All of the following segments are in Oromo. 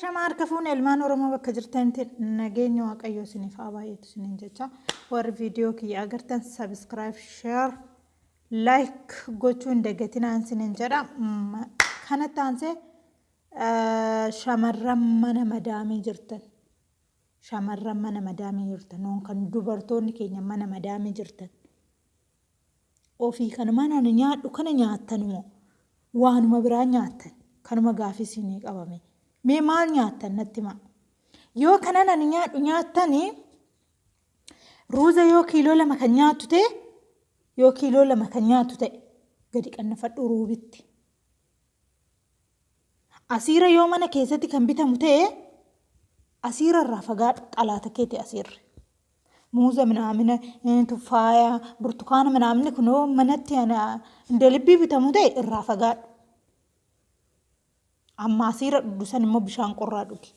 Shamarra kafuun ilmaan Oromoo bakka jirtanitti nageenya waaqayyoo isiniif haa baay'atu isiniin jecha warri viidiyoo kiyya agartan subscribe share like gochuun dagatinaan isiniin jedha kanatti aansee shamarran mana madaamii jirtan noon kan dubartoonni keenya mana madaamii jirtan ofii kan mana nyaadhu kana nyaattanmoo waanuma biraa nyaattan kanuma gaafii isinii qabame. Mee maal nyaattan natti himaa yoo kana nan nyaadhu nyaattanii ruuza yoo kiiloo 2 kan nyaattu ta'e yoo kiiloo 2 kan nyaattu ta'e gadi qannafadhu ruubitti asiira yoo mana keessatti kan bitamu ta'e asiira irraa fagaadhu xalaata keeti asiirri muuza manaamina tuffaaya burtukaana manaamni kunoo manatti inda libbii bitamu ta'e irraa fagaadhu. Amma asiira dhudhusan immoo bishaan qorraa dhugi.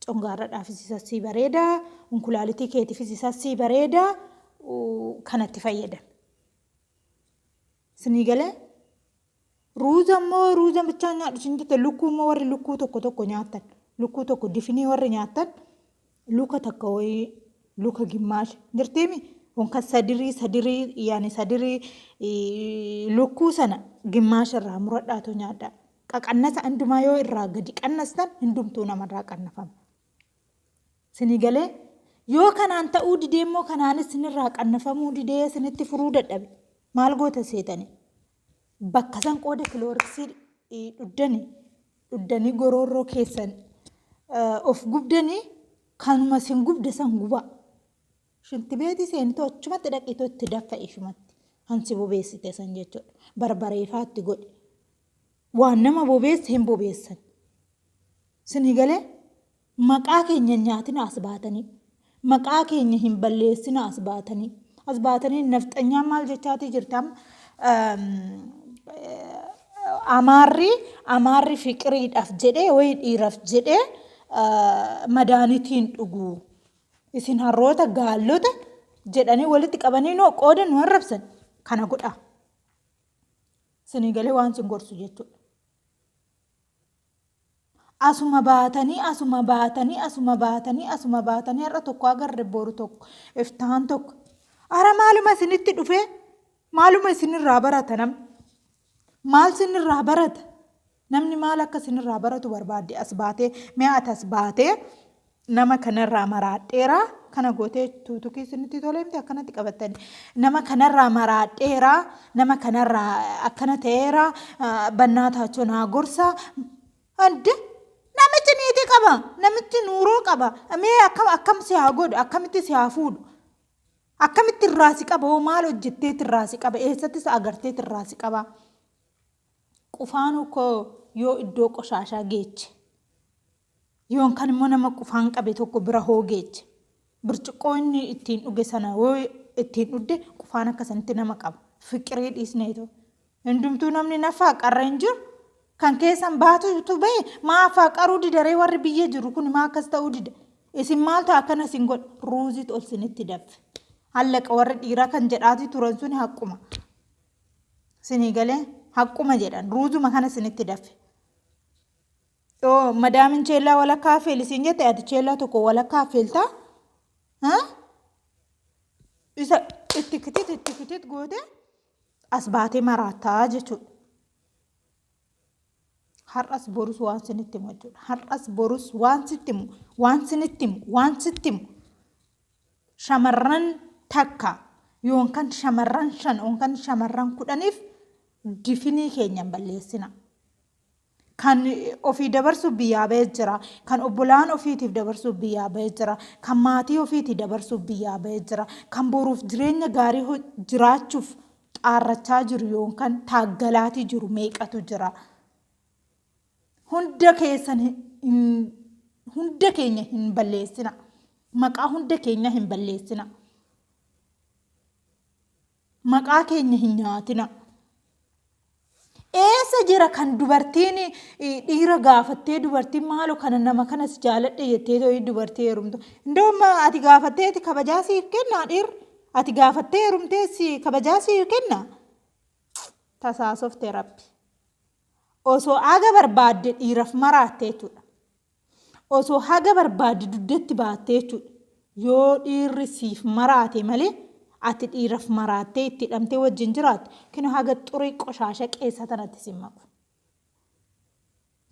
Congaarradhaafis isasii bareeda, unkulaalitii keetiifis isasii bareeda kanatti fayyadam. Isinii galee ruuza immoo ruuza bichaa nyaadhu isin jette lukkuu immoo warri lukkuu tokko nyaattan lukkuu tokko difinii warri nyaattan luka takka wayii luka gimmaash jirtiimi wanka sadirii yaani sadirii lukkuu sana gimmaash irraa muradhaatu nyaadha. Qaqannasa andumaa yoo irraa gadi qannastan hundumtuu namarraa qannafama. Isinii galee yoo kanaan ta'uu didee immoo kanaanis isinirraa qannafamuu didee isinitti furuu dadhabe maal goota seetani bakka san qooda kilooriksii dhuddanii goroorroo keessan of gubdanii kanuma isin gubde san gubaa shinti beetii seenitu achumatti dhaqiitoo itti daffa ishumatti hansi bobeessite san jechuudha barbareefaatti godhe. Waan nama bobeessa hin bobeessan. Isinii galee maqaa keenya nyaatina as baatanii maqaa keenya hin balleessina as baatanii nafxanyaan maal jechaati jirtam amaarri fiqiriidhaaf jedhee wayii dhiiraaf jedhee madaanitiin dhuguu isin harroota gaallota jedhanii walitti qabanii noo qooda nu arrabsan kana godhaa. Isinii galee waan sin gorsu jechuudha. Asuma baatanii har'a tokko agarre boru tokko iftaan tokko ara maaluma isinitti dhufee maaluma isinirraa barata maal isinirraa barata namni maal akka isinirraa baratu barbaadde as baatee mee ati as baatee nama kanarraa maraadheeraa kana gootee tuutukii isinitti tolee miti akkanatti qabattani nama kanarraa maraadheeraa nama kanarraa akkana ta'eeraa bannaataachoo naa gorsaa adde. Namichi niitii qaba, namichi nuuroo qaba. Mee akkam si haa godhu, akkamitti si haa fuudhu, akkamitti irraa si qaba, maal hojjettee irraa si qaba, eessattis agartee irraa si qaba. Qufaanuu koo yoo iddoo qoshaashaa geeche, yoon kan immoo nama qufaan qabe tokko bira hoo geeche, birciqoo inni ittiin dhuge sana yoo ittiin dhudde qufaan akkasanitti nama qaba. Fiqirii dhiisneetu. Hundumtuu namni nafaa qarra hin jiru. Kan keessan baatu bahe maafaa qaruu didaree warri biyya jiru kun maa akkas ta'uu dida isin maaltu akkana isin godhu ruuziit ol sinitti daffe hallaqa warri dhiiraa kan jedhaati turan sun haqquma isinii galee haqquma jedhan ruuzuma kana sinitti daffe yoo madaamin cheellaa walakkaa feel isin jette ati cheellaa tokko walakkaa feeltaa isa itti kitit goote as baatee maraattaa jechuudha. Har'as borus waan sinitti himu jechuudha. Har'as borus waan sinitti himu shamarran takka yookaan shamarran 5 yookaan shamarran 10 difinii keenyan balleessina. Kan ofii dabarsuuf biyyaa ba'ee jira. Kan obbolaan ofiitiif dabarsuuf biyyaa ba'ee jira. Kan maatii ofiitiif dabarsuuf biyyaa ba'ee jira. Kan boruuf jireenya gaarii jiraachuuf xaarrachaa jiru yookaan taaggalaatii jiru meeqatu jira. Hunda keenya hin balleessina. Maqaa hunda keenya hin balleessina. Maqaa keenya hin nyaatina. Eessa jira kan dubartiin dhiira gaafattee dubartiin maaloo kana nama kanas jaaladhe jettee ta'ee dubartii heerumtu. Indooma ati gaafatteeti kabajaa siif kennaa dhiirri. Ati gaafattee heerumtee kabajaa siif kennaa. Tasaasofte rabbi. Osoo aga barbaadde dhiiraaf maraatteetudha. osoo haga barbaadde duddetti baattee jechuudha. Yoo dhiirri siif maraate malee ati dhiiraaf maraattee itti hidhamtee wajjin jiraattu kinu haga xurii qoshaasha qeessa tanatti si maqu.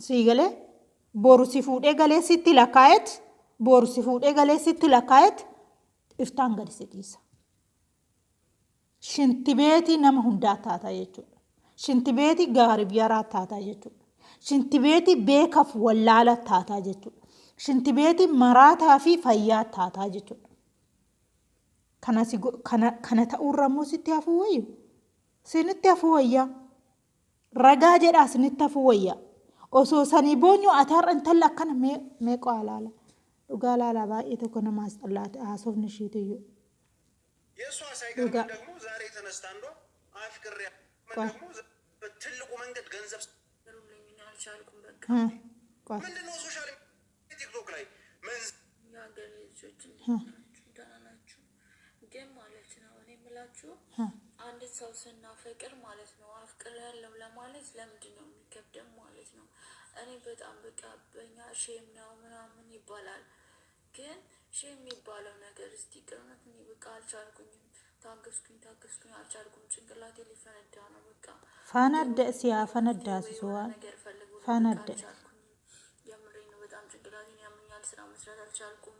Sii galee boru si fuudhee galee sitti lakkaa'eet boru si fuudhee galee sitti lakkaa'eet iftaan gadi si dhiisa. Shinti beetii nama hundaa taataa jechuudha. Shinti beetii gaariif yaraa taataa jechuudha. Shinti beetii beekaaf wallaala taataa jechuudha. Shinti beetii maraataa fi fayyaa taataa jechuudha. Kana ta'uurrammoo sitti hafuu wayyu. Sinitti hafuu wayyaa. Ragaa jedhaa sinitti hafuu wayyaa. Osoo sanii boonyu ataarra intalli akkana meeqoo alaala. Dhugaa laalaa baay'ee tokko namaas xallaate haasofni ishiitiyyuu. የእሷ ሳይገርም ደግሞ ዛሬ ተነስታ እንዶ አፍቅሬ ደግሞ በትልቁ መንገድ ገንዘብ ሰሩልኝ አልቻልኩም። በቃ ምንድነው ሶሻል ቲክቶክ ላይ ያገር ልጆች እንደናናችሁ ግን ማለት ነው እኔ የምላችሁ አንድ ሰው ስናፈቅር ማለት ነው አፍቅር ያለው ለማለት ለምንድን ነው የሚከብደው ማለት ነው። እኔ በጣም በቃ በእኛ ሼም ነው ምናምን ይባላል ግን ሼም የሚባለው ነገር እስቲ ቅርነት እኔ በቃ አልቻልኩኝም። ታገስኩኝ አልቻልኩም። ጭንቅላቴ ሊፈነዳ ነው። በቃ ፈነዳ ፈነዳ ሲሆን ፈነዳ የምሬ ነው። በጣም ጭንቅላቴን ያመኛል። ስራ መስራት አልቻልኩም።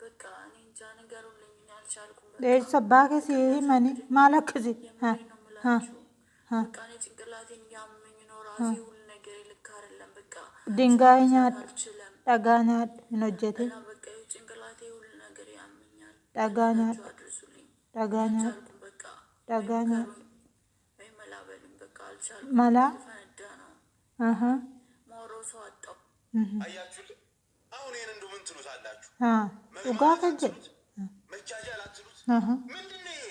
በቃ እኔ እንጃ ንገሩልኝ አልቻልኩም። ለይስ ባከሲ ማኒ ማለክዚ በቃ እኔ ጭንቅላቴን ያመኝ ነው። ራሴ ሁሉ ነገር ልክ አይደለም። በቃ ድንጋይኛ ጠጋኛ ነጀቴ Daganya, mala, አያችሁልኝ አሁን ይሄን እንደው ምን ትሉታላችሁ? ኡጋ ከጀ መጃጃል አትሉት? ምንድነው ይሄ?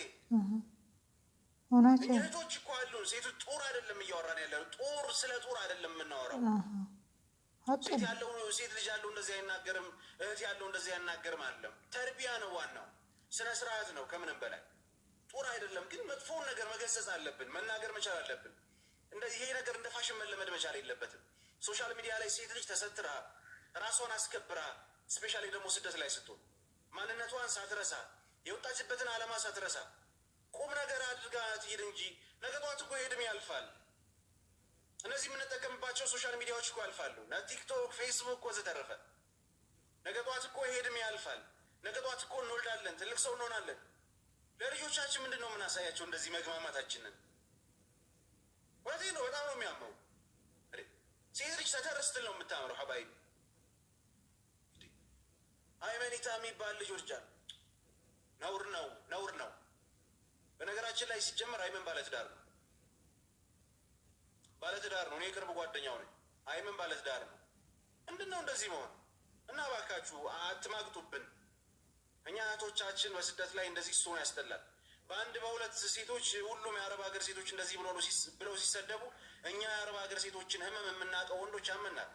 ሆናችሁ እህቶች እኮ አሉን። ሴቶች ጦር አይደለም እያወራን ያለው። ጦር ስለ ጦር አይደለም የምናወራው። ሴት ያለው ሴት ልጅ ያለው እንደዚህ አይናገርም፣ እህት ያለው እንደዚህ አይናገርም አይደለም። ተርቢያ ነው ዋናው፣ ስነ ስርዓት ነው ከምንም በላይ ጦር አይደለም። ግን መጥፎውን ነገር መገሰጽ አለብን፣ መናገር መቻል አለብን። እንደዚህ ይሄ ነገር እንደ ፋሽን መለመድ መቻል የለበትም። ሶሻል ሚዲያ ላይ ሴት ልጅ ተሰትራ ራሷን አስከብራ ስፔሻሊ ደግሞ ስደት ላይ ስትሆን ማንነቷን ሳትረሳ የወጣችበትን ዓላማ ሳትረሳ ቁም ነገር አድርጋ ትሄድ እንጂ ነገ ጧት እኮ ሄድም ያልፋል። እነዚህ የምንጠቀምባቸው ሶሻል ሚዲያዎች እኮ ያልፋሉ። ቲክቶክ፣ ፌስቡክ ወዘተረፈ ነገ ጧት እኮ ሄድም ያልፋል። ነገ ጧት እኮ እንወልዳለን፣ ትልቅ ሰው እንሆናለን። ለልጆቻችን ምንድን ነው የምናሳያቸው? እንደዚህ መግማማታችንን ወዴ ነው? በጣም ነው የሚያመው። ሴት ልጅ ተተረስትል ነው የምታምረው። ሀባይ አይመኒታ የሚባል ልጅ ወልጃል። ነውር ነው፣ ነውር ነው። በነገራችን ላይ ሲጀመር አይመን ባለትዳር ነው፣ ባለትዳር ነው። እኔ የቅርብ ጓደኛው ነኝ። አይመን ባለትዳር ነው። ምንድን ነው እንደዚህ መሆን? እና እባካችሁ አትማግጡብን። እኛ እህቶቻችን በስደት ላይ እንደዚህ ሲሆን ያስጠላል። በአንድ በሁለት ሴቶች ሁሉም የአረብ ሀገር ሴቶች እንደዚህ ብለው ሲሰደቡ እኛ የአረብ ሀገር ሴቶችን ህመም የምናውቀው ወንዶች ያመናል።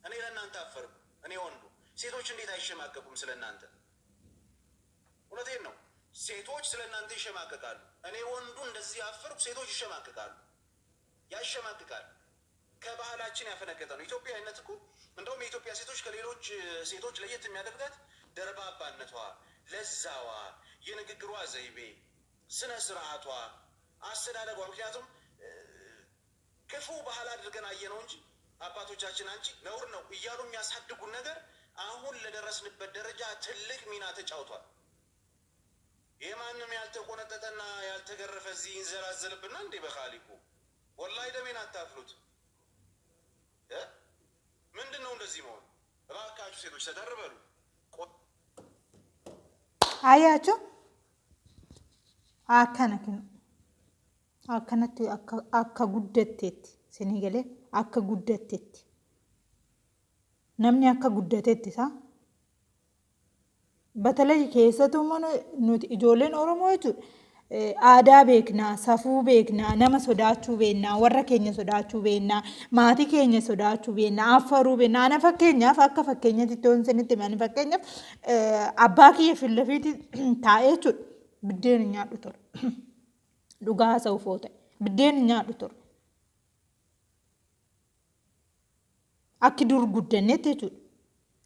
እኔ ለእናንተ አፈርኩ። እኔ ወንዱ ሴቶች እንዴት አይሸማቀቁም ስለ እናንተ? እውነቴን ነው። ሴቶች ስለ እናንተ ይሸማቀቃሉ። እኔ ወንዱ እንደዚህ አፈርኩ። ሴቶች ይሸማቀቃሉ፣ ያሸማቅቃል። ከባህላችን ያፈነገጠ ነው። ኢትዮጵያዊነት እኮ እንደውም የኢትዮጵያ ሴቶች ከሌሎች ሴቶች ለየት የሚያደርጋት ደርባባነቷ፣ ለዛዋ፣ የንግግሯ ዘይቤ፣ ስነ ስርዓቷ፣ አስተዳደጓ። ምክንያቱም ክፉ ባህል አድርገን አየነው እንጂ አባቶቻችን አንቺ ነውር ነው እያሉ የሚያሳድጉን ነገር አሁን ለደረስንበት ደረጃ ትልቅ ሚና ተጫውቷል። የማንም ያልተቆነጠጠና ያልተገረፈ እዚህ ይንዘላዘልብና እንዴ በኻሊቁ ወላሂ ደሜን አታፍሉት። ምንድን ነው እንደዚህ መሆን? እባካችሁ ሴቶች ተደርበሉ። አያችሁ አከነከን አከነት አከጉደቴት ሲኒገሌ አከጉደቴት namni akka guddatetti isaa በተለይ keessattuu nuti ijoolleen Oromoo jechuudha aadaa beeknaa, safuu beeknaa, nama sodaachuu beeknaa, warra keenya sodaachuu beeknaa, maatii keenya sodaachuu beeknaa, affaruu beeknaa. Ana fakkeenyaaf akka fakkeenyatti toon sinitti mani fakkeenyaaf abbaa kiyya fillafiiti taa'ee jechuudha biddeen nyaadhu ture. Dhugaa sa'ufoo ta'e biddeen nyaadhu ture. Akki dur guddannetti jechuudha.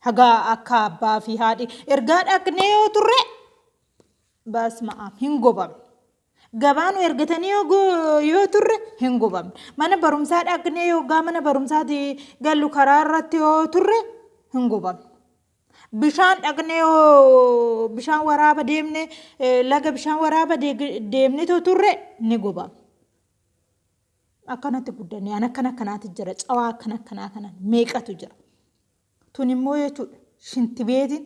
Hagaa akka abbaa fi haadhi ergaa dhaqnee yoo turre basma'aam hin gobamne. Gabaan ergatanii yoo turre hin gubamne. Mana barumsaa dhaqnee yookaan mana barumsaati gallu karaa irratti yoo turre hin gubamne. Bishaan dhaqnee yoo bishaan waraaba deemne laga bishaan waraaba deemne yoo turre ni gubama. Akkanatti guddannee an akkanaatti jira cawaa akkanaa kanaan meeqatu jira. Tun immoo jechuudha shintibeetiin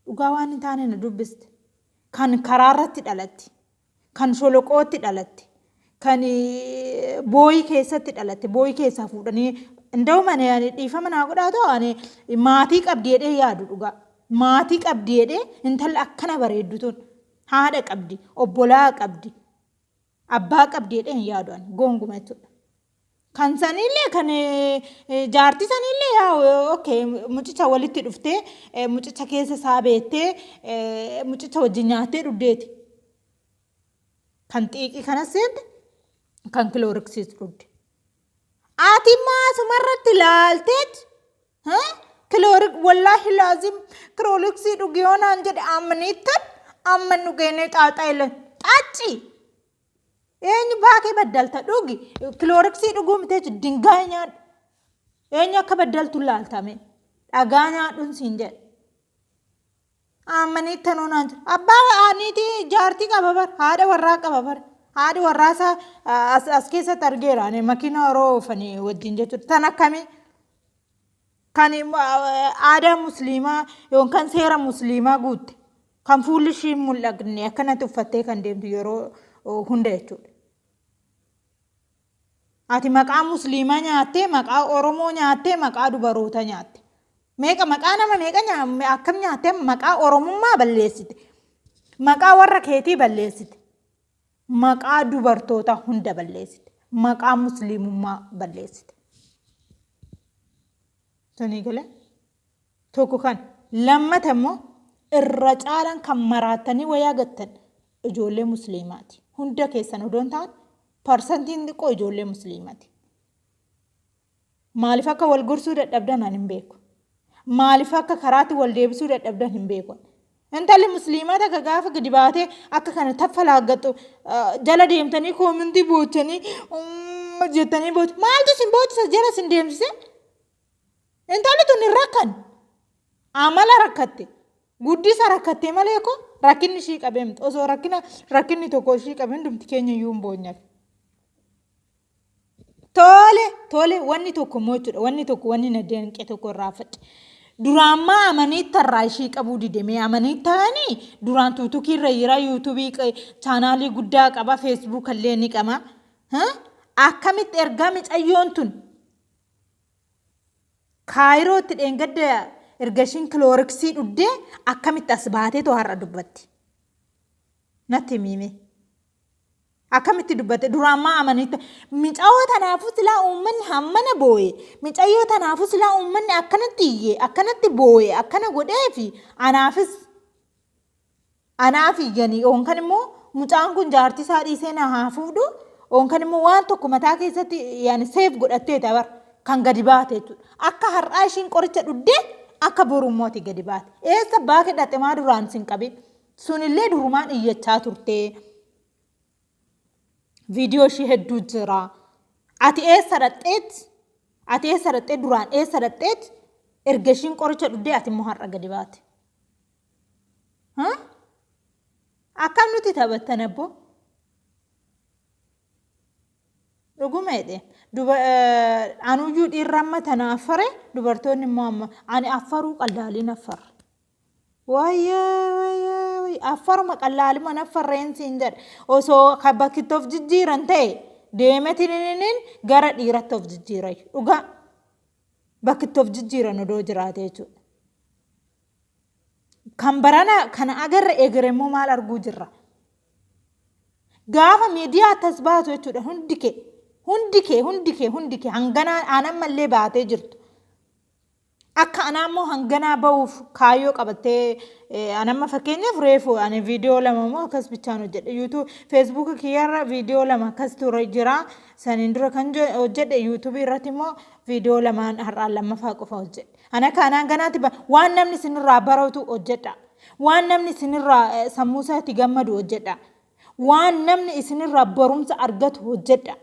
dhugaa waan hin taane na dubbiste. Kan karaa irratti dhalatti. Kan sholoqootti dhalatti. Kan booyii keessatti dhalatti. Booyii keessaa fuudhanii እንደውም እኔ dhiifama naa godhaatoo ani maatii qabdi jedhee yaadu dhugaa. Maatii qabdi jedhee intalli akkana bareeddu tun haadha qabdi, obbolaa qabdi, abbaa qabdi jedhee hin yaadu ani goonguma jechuudha. Kan sanillee kan jaartii sanillee yaa okay mucicha walitti dhuftee mucicha keessa saabeettee mucicha wajjin nyaattee dhuddeeti. Kan xiiqii kanas seente kan kilooriksiis dhudde. Ati maasumarratti ilaalteet kiloorik wallaahi laazim kilooriksii dhugiyoonaan jedhe amaniittan amman dhugeenee xaaxaa ilan xaaci. Eenyu baakee baddalta dhugi kilooriksii dhuguu miteechu dingaa nyaadhu. Eenyu akka baddaltu ilaaltame dhagaa nyaadhuun siin jedhe. Amaniittan oonaan jedhe abbaa aaniitii jaartii qaba bar haadha warraa qaba bar. Haadhi warraasa as keessatti argeera makiina yeroo oofanii wajjin jechuudha. Tan akkamii kan aadaa musliimaa yookaan seera musliimaa guutte kan fuulli ishii mul'agne akkanatti uffattee kan deemtu yeroo hunda jechuudha. Ati maqaa musliimaa nyaattee maqaa oromoo nyaattee maqaa dubaroota nyaatte. Meeqa maqaa nama meeqa akkam nyaattee maqaa oromummaa balleessite. Maqaa warra keetii balleessite. Maqaa dubartoota hunda balleessite. Maqaa musliimummaa balleessite. Tuni galee tokko kan lammata immoo irra caalan kan maraatanii wayaa gattan ijoollee musliimaati. Hunda keessan odoon ta'an parsantiin xiqqoo ijoollee musliimaati. Maaliif akka wal gorsuu dadhabdan ani hin beeku. Maaliif akka karaatti wal deebisuu dadhabdan hin beeku. Intalli musliimata ka gaafa gadi baatee akka kana taffalaaggattu jala deemtanii koomintii boochanii jettanii boochu. Maaltu sin boochisa jala sin deemsise? Intalli tun hin rakkan. Amala rakkatte. Guddisa rakkattee malee ko rakkinni ishii qabee miti. Osoo rakkinni tokko ishii qabee hundumti keenya iyyuu hin boonyaaf. Tole wanni tokko immoo jechuudha. Wanni na dinqee tokko irraa fadhi. Duraan maa amaniitti irraa ishii qabuu didamee amaniitti ta'anii duraan tuutukii irra jira yuutuubii chaanaalii guddaa qaba feesbuuk illee ni qaba. Akkamitti ergaa micayyoon tun kaayirootti dheengadda ergashiin kilooriksii dhuddee akkamitti as baateetu har'a dubbatti. Natti miime. Akkamitti dubbate duraan maa amaniitti micayyoo tanaafuu silaa uummanni hammana booye micayyoo tanaafuu silaa uummanni akkanatti iyyee akkanatti booye akkana godheefi anaaf iyyanii oonkan immoo mucaan kun jaartii isaa dhiisee na haa fuudhu oonkan immoo waan tokko mataa keessatti yaani seef godhattee tabar kan gadi baate jechuudha. Akka har'aa ishiin qoricha dhuddee akka borummooti gadi baate. Eessa baakee dhaqxe maa duraan sin qabe sunillee durumaan iyyachaa turtee. Viidiyoo ishii hedduu jira. Ati eessa dhaqxeet duraan eessa dhaqxeet erga ishiin qoricha dhuddee ati immoo har'a gadi baate. Akkam nuti taphattan abboo? Dhuguma jedhee anuyyuu dhiirri amma tana affare dubartoonni immoo amma ani affaruu qallaaliin affarra. Wayyee affaruma qallaalima naffarreen siin jedhe osoo bakkitti of jijjiiran ta'e deemetiniin gara dhiiratti of jijjiiran dhugaa bakkitti of jijjiiran odoo jiraate jechuudha. Kan barana kana agarra eegare immoo maal arguu jirra. Gaafa miidiyaa attas baatu jechuudha hundi kee hanganaa aanan mallee baatee jirtu. akka anaa immoo hanganaa ba'uuf kaayyoo qabattee anamma fakkeenyaaf reefu ani viidiyoo lama immoo akkas bichaan hojjedhe yuutuub feesbuuka kiyyarra viidiyoo lama akkas ture jira saniin dura kan hojjedhe yuutuubii irratti immoo viidiyoo lamaan har'aan lammaffaa qofa hojjedhe ana kanaan ganaatti waan namni isinirraa baratu hojjedha waan namni isinirraa sammuu isaatti gammadu hojjedha waan namni isinirraa barumsa argatu hojjedha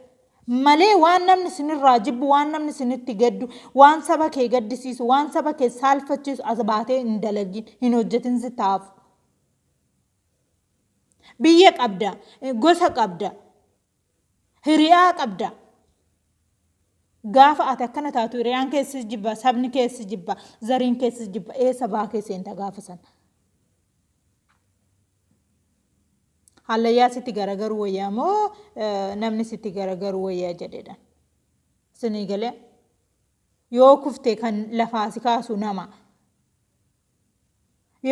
malee waan namni isinirraa jibbu waan namni isinitti gaddu waan saba kee gaddisiisu waan saba kee saalfachiisu as baatee hin dalagin hin hojjetin si taaf biyya qabda gosa qabda hiriyaa qabda gaafa ati akkana taatu hiriyaan keessi jibba sabni keessi jibba zariin keessi jibba sabaa keessi hin gaafa sana hallayyaa sitti garagaru wayyaa moo namni sitti garagaru wayyaa jedhedha sinii galee yoo kufte kan lafaa si kaasu nama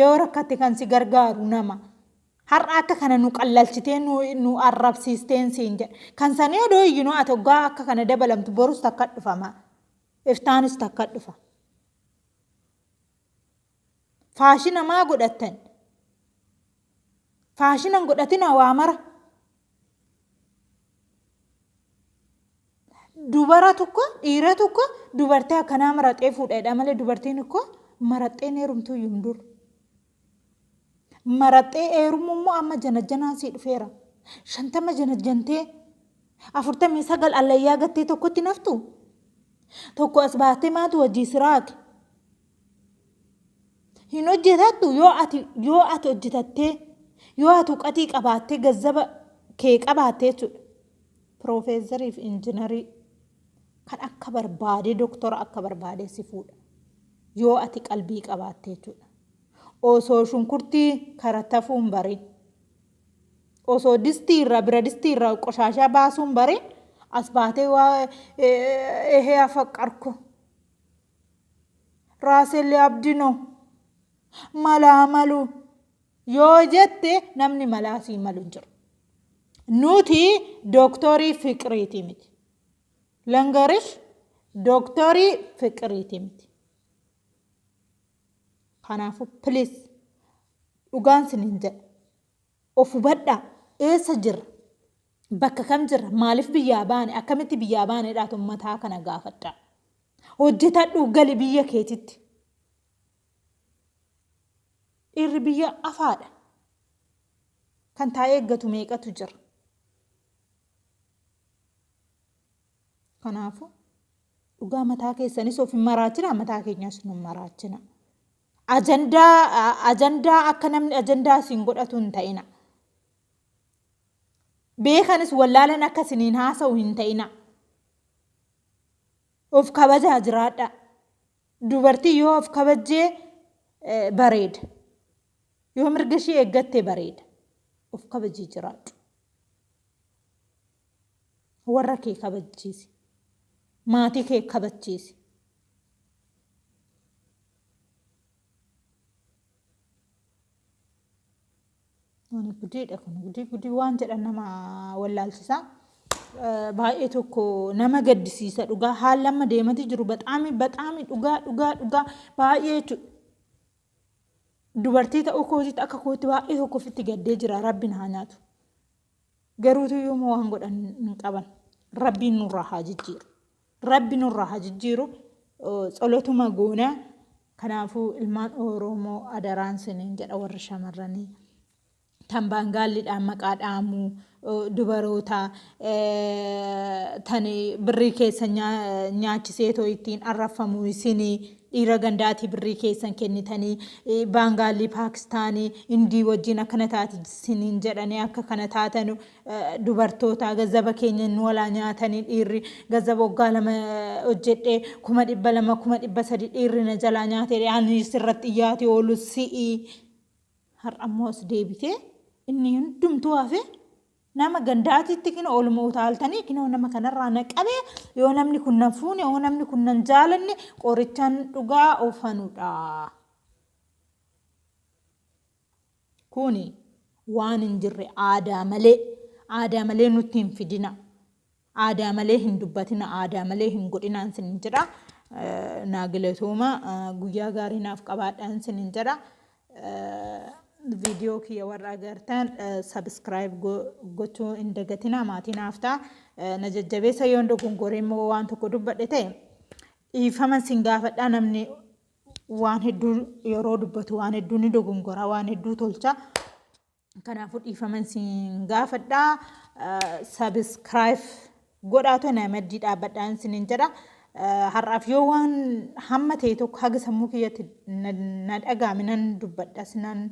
yoo rakkatte kan si gargaaru nama har'a akka kana nu qallalchitee nu arrabsiisteen siin jedhe kan sanii odoo iyyinoo ati hoggaa akka kana dabalamtu borus takka dhufama iftaanis takka dhufa faashina maa godhattan faashinan godhatina waa mara dubara tokko dhiira tokko dubartii akkanaa maraxee fuudheedha malee dubartiin tokko maraxee heerumtuu yumdur maraxee heerumummoo amma janajjanaa sii dhufeera 50 janajjantee 49 allayyaa gattee tokkotti naftu tokko as baatee maatu wajjii siraake hin hojjetattu yoo ati hojjetattee yoo ati uqatii qabaattee gazzaba kee qabaattee jechuudha piroofeesariif injiinarii kan akka barbaade doktora akka barbaade si fuudha yoo ati qalbii qabaattee jechuudha osoo shunkurtii karattafuun bariin osoo distii irraa qoshaashaa baasuun bariin as baatee waa ehee afaqarko raaselli abdinoo malaa maluu yoo jette namni malaasii malu jiru nuti doktorii fiqriiti miti langarish doktorii fiqriiti miti kanaafu please dhugaan sinin jedha of hubadhaa eessa jirra bakka kam jirra maaliif biyyaa baane akkamitti biyyaa baaneedhaatu mataa kana gaafadhaa hojjetadhu gali biyya keetitti irri biyya afaadha kan taa'ee eeggatu meeqatu jira kanaafu dhugaa mataa keessanis of hin maraachina mataa keenyas nu maraachina ajandaa akka namni ajandaa siin godhatu hin ta'ina beekanis wallaalan akka siniin haasa'u hin ta'ina of kabajaa jiraadha dubartii yoo of kabajjee bareeda yoo mirga ishee eeggattee bareeda of kabajii jiraadhu warra kee kabachiisi maatii kee kabachiisi ani gudiidha kun gudii waan jedhan nama wallaalchisaa baay'ee tokko nama gaddisiisa dhugaa haal lama deemati jiru baxaami dhugaa baay'ee jechuudha dubartii ta'uu kootitti akka kootti baay'ee tokko ofitti gaddee jira rabbiin haa nyaatu garuutu yooma waan godhan hin qaban rabbiin nurraa haa jijjiiru tsolotuma goona kanaafuu ilmaan oromoo adaraan siniin jedha warra shamarranii tambangaalliidhaan maqaa dhaamuu dubaroota tani birrii keessa nyaachisee too ittiin arrafamuu isinii dhiira gandaati birrii keessan kennitanii baangaalii paakistaanii indii wajjin akkana taati siniin jedhanii akka kana taatanu dubartoota gazaba keenya nu walaa nyaatanii dhiirri gazaba waggaa lama hojjedhee 200,000 300,000 dhiirri na jalaa nyaatee ani sirratti iyyaate oolu si'ii har'ammoo as deebitee inni hundumtuu hafe nama gandaatitti kina ooluma utaaltanii kina nama kanarraa naqabe yoo namni kun nan fuune yoo namni kun nan jaalanne qorichaan dhugaa oofanudha kuni waan hin jirre aadaa malee nutti hin fidina aadaa malee hin dubbatina aadaa malee hin godhinaan sin jira naa galatooma guyyaa gaarii naaf qabaadhaan isiniin jedha. Viidiyoo kiyya warra agartan subscribe gochuu hin dagatinaa maatii naaf ta'a. Na jajjabeessa yoo dogongoree immoo waan tokko dubbadhe ta'e dhiifama sin gaafadhaa. Namni waan hedduu yeroo dubbatu waan hedduu ni dogongora waan hedduu tolcha. Kanaafuu dhiifama sin gaafadhaa. Subscribe godhaatu nama dhaabadhaan isiniin jedha. Har'aaf yoo waan hamma ta'e tokko haga sammuu kiyyatti na dhagaaminan dubbadha sinan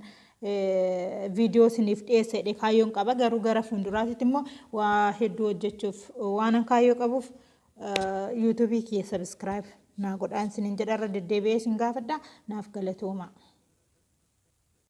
viidiyoo isiniif dhiyeessedhe kaayyoon qaba. Garuu gara fuulduraatti immoo waa hedduu hojjechuuf waan kaayyoo qabuuf yuutuubii kiyya subscribe naa godhaan isiniin jedha. Irra deddeebi'ee sin gaafadha. Naaf galatooma.